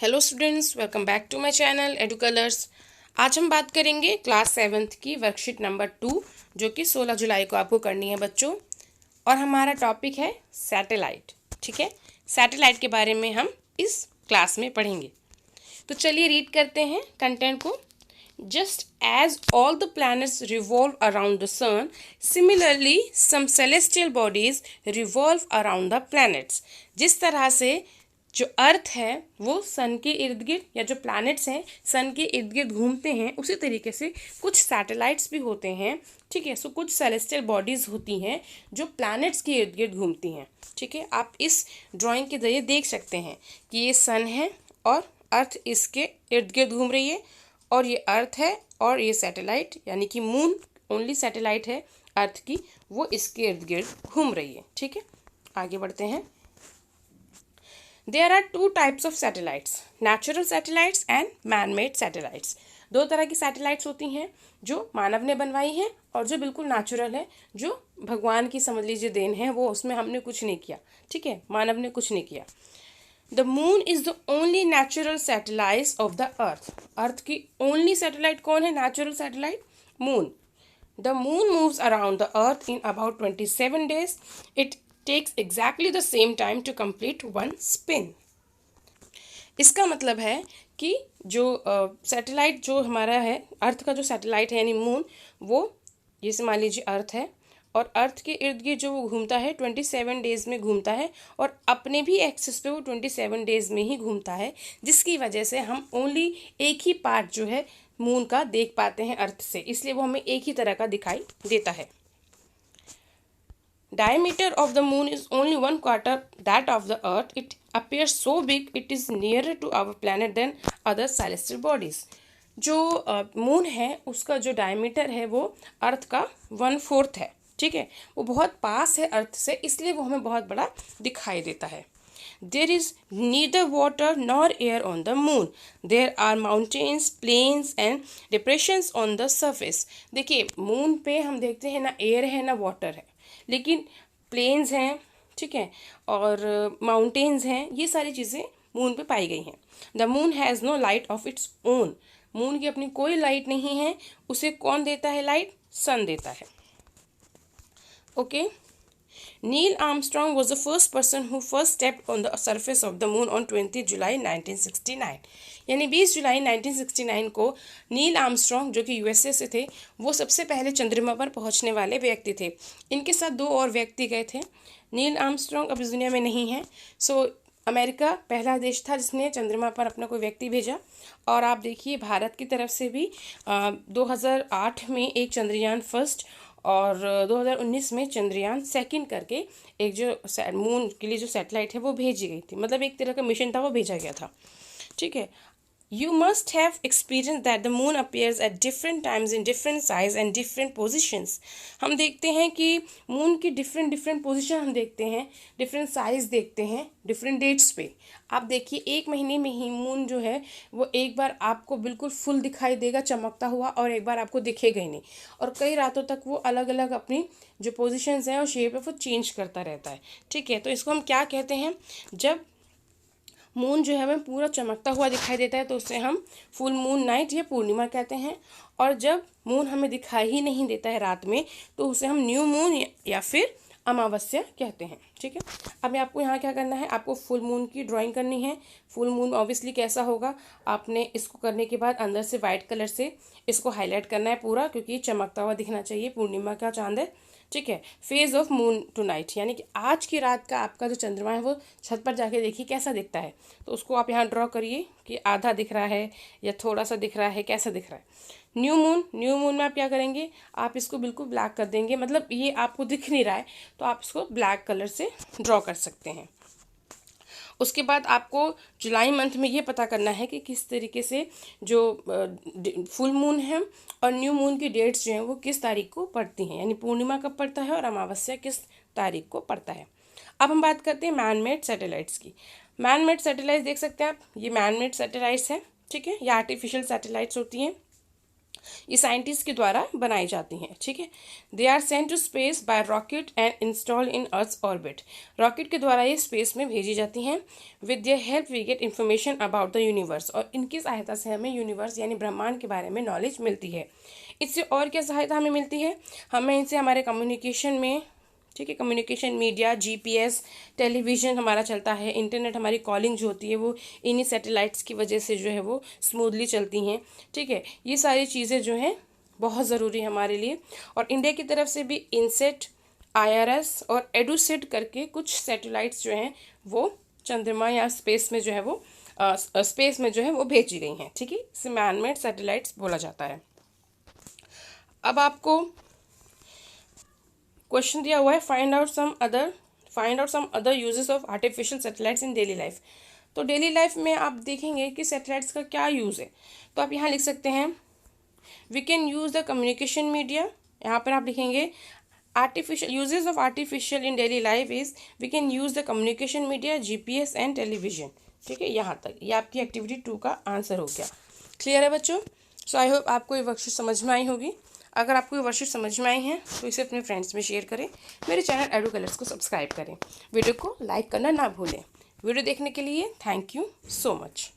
Hello students, welcome back to my channel Edu Colors. आज हम बात करेंगे क्लास 7th की वर्कशीट नंबर 2 जो कि 16 जुलाई को आपको करनी है बच्चों। और हमारा टॉपिक है सैटेलाइट। ठीक है, सैटेलाइट के बारे में हम इस क्लास में पढ़ेंगे। तो चलिए रीड करते हैं कंटेंट को। Just as all the planets revolve around the sun, similarly some celestial bodies revolve around the planets. जिस तरह से जो अर्थ है वो सन के इर्द गिर्द या जो प्लैनेट्स हैं सन के इर्द गिर्द घूमते हैं, उसी तरीके से कुछ सैटेलाइट्स भी होते हैं। ठीक है, सो कुछ सेलेस्टियल बॉडीज़ होती हैं जो प्लैनेट्स के इर्द गिर्द घूमती हैं। ठीक है, आप इस ड्राइंग के जरिए देख सकते हैं कि ये सन है और अर्थ इसके इर्द गिर्द घूम रही है, और ये अर्थ है और ये सैटेलाइट यानी कि मून ओनली सैटेलाइट है अर्थ की, वो इसके इर्द गिर्द घूम रही है। ठीक है, आगे बढ़ते हैं। There are two types of satellites, natural satellites and man-made satellites. दो तरह की सैटेलाइट्स होती हैं जो मानव ने बनवाई हैं और जो बिल्कुल नेचुरल है, जो भगवान की समझ लीजिए देन है, वो उसमें हमने कुछ नहीं किया। ठीक है, मानव ने कुछ नहीं किया। The moon is the only natural satellite of the earth. Earth की ओनली सैटेलाइट कौन है? Natural satellite moon. The moon moves around the earth in about 27 days. It takes exactly the same time to complete one spin. इसका मतलब है कि जो satellite जो हमारा है, अर्थ का जो सैटेलाइट है यानी मून, वो जैसे मान लीजिए अर्थ है और अर्थ के इर्द गिर्द जो वो घूमता है 27 डेज़ में घूमता है, और अपने भी एक्सिस पे वो 27 डेज़ में ही घूमता है, जिसकी वजह से हम ओनली एक ही पार्ट जो है मून का देख पाते हैं अर्थ से, इसलिए वो हमें एक ही तरह का दिखाई देता है। Diameter of the moon is only 1/4 that of the earth. It appears so big it is nearer to our planet than other celestial bodies. जो मून है उसका जो डायमीटर है वो अर्थ का 1/4 है। ठीक है, वो बहुत पास है अर्थ से, इसलिए वो हमें बहुत बड़ा दिखाई देता है। There is neither water nor air on the moon. There are mountains, plains and depressions on the surface. देखिए, मून पे हम देखते हैं ना एयर है ना वाटर है, लेकिन प्लेन्स हैं, ठीक है, और माउंटेन्स हैं, ये सारी चीज़ें मून पे पाई गई हैं। The moon has no light of its own. Moon की अपनी कोई लाइट नहीं है, उसे कौन देता है लाइट? सन देता है। Okay, Neil Armstrong was the first person who first stepped on the surface of the moon on 20 July 1969. यानी 20 जुलाई 1969 को नील आर्मस्ट्रॉन्ग जो कि यूएसए से थे, वो सबसे पहले चंद्रमा पर पहुंचने वाले व्यक्ति थे। इनके साथ दो और व्यक्ति गए थे। नील आर्मस्ट्रॉन्ग अब इस दुनिया में नहीं है। सो अमेरिका पहला देश था जिसने चंद्रमा पर अपना कोई व्यक्ति भेजा। और आप देखिए भारत की तरफ से भी 2008 में एक चंद्रयान फर्स्ट और 2019 में चंद्रयान सेकंड करके एक जो मून के लिए जो सैटेलाइट है वो भेजी गई थी, मतलब एक तरह का मिशन था, वो भेजा गया था। ठीक है, You must have experienced that the moon appears at different times in different size and different positions. हम देखते हैं कि मून की डिफरेंट पोजीशन हम देखते हैं, डिफरेंट साइज देखते हैं डिफरेंट डेट्स पे। आप देखिए एक महीने में ही मून जो है वो एक बार आपको बिल्कुल फुल दिखाई देगा चमकता हुआ, और एक बार आपको दिखेगा ही नहीं, और कई रातों तक वो अलग अलग अपनी जो पोजीशंस हैं और शेप है वो चेंज करता रहता है। ठीक है, तो इसको हम क्या कहते हैं? जब मून जो है हमें पूरा चमकता हुआ दिखाई देता है तो उसे हम फुल मून नाइट या पूर्णिमा कहते हैं, और जब मून हमें दिखाई ही नहीं देता है रात में तो उसे हम न्यू मून या फिर अमावस्या कहते हैं। ठीक है, अब आपको यहाँ क्या करना है, आपको फुल मून की ड्राइंग करनी है। फुल मून ऑब्वियसली कैसा होगा, आपने इसको करने के बाद अंदर से वाइट कलर से इसको हाईलाइट करना है पूरा, क्योंकि चमकता हुआ दिखना चाहिए, पूर्णिमा का चांद है। ठीक है, phase of moon tonight यानी कि आज की रात का आपका जो चंद्रमा है वो छत पर जाके देखिए कैसा दिखता है, तो उसको आप यहाँ ड्रॉ करिए कि आधा दिख रहा है या थोड़ा सा दिख रहा है, कैसा दिख रहा है। न्यू मून में आप क्या करेंगे, आप इसको बिल्कुल ब्लैक कर देंगे, मतलब ये आपको दिख नहीं रहा है तो आप इसको ब्लैक कलर से ड्रॉ कर सकते हैं। उसके बाद आपको जुलाई मंथ में ये पता करना है कि किस तरीके से जो फुल मून है और न्यू मून की डेट्स जो हैं वो किस तारीख को पड़ती हैं, यानी पूर्णिमा कब पड़ता है और अमावस्या किस तारीख को पड़ता है। अब हम बात करते हैं मैन मेड सैटेलाइट्स की। मैन मेड सैटेलाइट्स देख सकते हैं आप, ये मैन मेड सैटेलाइट्स हैं। ठीक है, ये आर्टिफिशियल सैटेलाइट्स होती हैं। ये साइंटिस्ट के द्वारा बनाई जाती हैं, ठीक है। They are sent to space by rocket and install in earth orbit. Rocket के द्वारा ये स्पेस में भेजी जाती हैं। With their help we get information about the universe, और इनकी सहायता से हमें यूनिवर्स यानी ब्रह्मांड के बारे में नॉलेज मिलती है। इससे और क्या सहायता हमें मिलती है, हमें इनसे हमारे कम्युनिकेशन में, ठीक है, कम्युनिकेशन, मीडिया, जीपीएस, टेलीविज़न हमारा चलता है, इंटरनेट, हमारी कॉलिंग जो होती है वो इन्हीं सैटेलाइट्स की वजह से जो है वो स्मूथली चलती हैं, ठीक है। ये सारी चीज़ें जो हैं बहुत ज़रूरी है हमारे लिए। और इंडिया की तरफ से भी इनसेट, आईआरएस और एडुसेट करके कुछ सैटेलाइट्स जो हैं वो चंद्रमा या स्पेस में जो है वो स्पेस में जो है वो भेजी गई हैं, ठीक है। इसे मैनमेड सैटेलाइट्स बोला जाता है। अब आपको क्वेश्चन दिया हुआ है, find out some other uses of artificial satellites in daily life. तो डेली लाइफ में आप देखेंगे कि सैटेलाइट्स का क्या यूज़ है। तो आप यहाँ लिख सकते हैं, we can use the communication media. यहाँ पर आप लिखेंगे artificial uses of artificial in daily life is we can use the communication media, GPS and television, ठीक है। यहाँ तक ये आपकी एक्टिविटी 2 का आंसर हो गया। क्लियर है बच्चों? सो आई होप आपको ये वर्कशीट समझ में आई होगी। अगर आपको ये वर्कशीट समझ में आई है तो इसे अपने फ्रेंड्स में शेयर करें। मेरे चैनल एडू कलर्स को सब्सक्राइब करें। वीडियो को लाइक करना ना भूलें। वीडियो देखने के लिए थैंक यू सो मच।